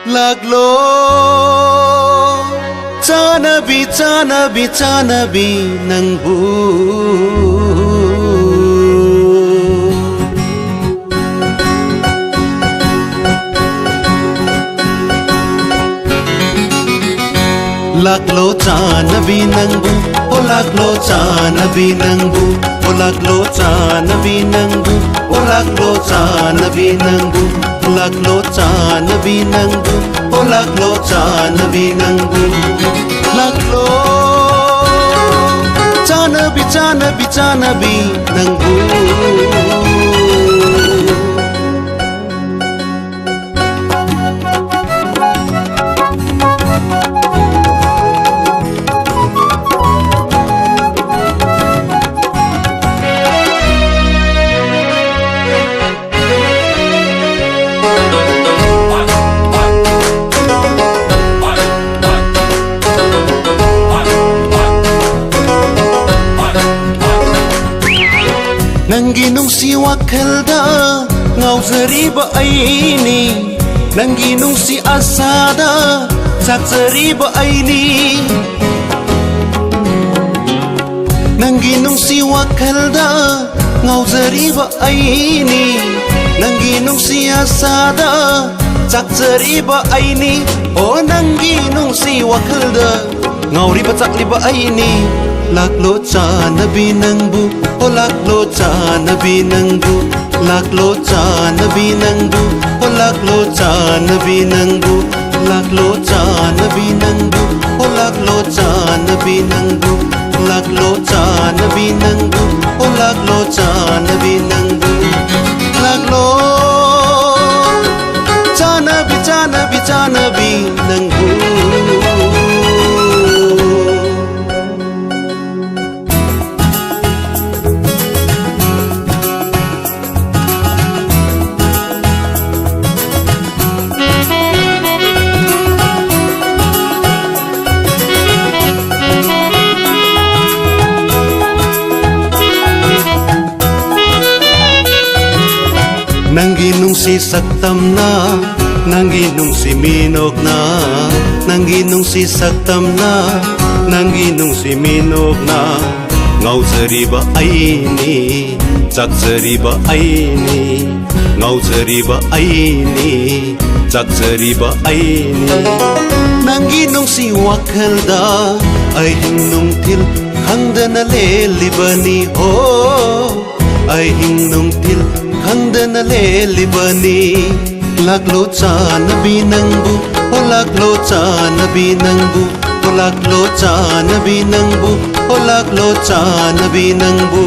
लागलो चानबी चानबी चानबी नंगबू लागलो चानबी नंगबू ओ लागलो चानबी नंगबू ओ लागलो चानबी नंगबू ओ लागलो चानबी नंगबू लागलो चानबी नंगबू ओ लागलो चानबी नंगबू लागलो चानबी चानबी चानबी नंगबू Nangginong si wakalda ngauzariba aini Nangginong si asada satsariba aini Nangginong si wakalda ngauzariba aini Nangginong si asada satsariba aini Oh nangginong si wakalda ngauriba sakliba aini Laklo चानबी नंगबू ओ laklo चानबी नंगबू laklo चानबी नंगबू ओ laklo चानबी नंगबू laklo चानबी नंगबू ओ laklo चानबी नंगबू laklo चानबी नंगबू ओ laklo चानबी नंगबू laklo चानबी चानबी चानबी नंगबू Nangginong si saktam na Nangginong si minog na Nangginong si saktam na Nangginong si minog na Ngauzariba aini Saksariba aini Ngauzariba aini Saksariba aini Nangginong si wakalda Ay hinong til Hangda na lelibani oh Ay hinong til Hangda na lelibani Laglo चानबी नंगबू ओ लागलो चानबी नंगबू ओ लागलो चानबी नंगबू ओ लागलो चानबी नंगबू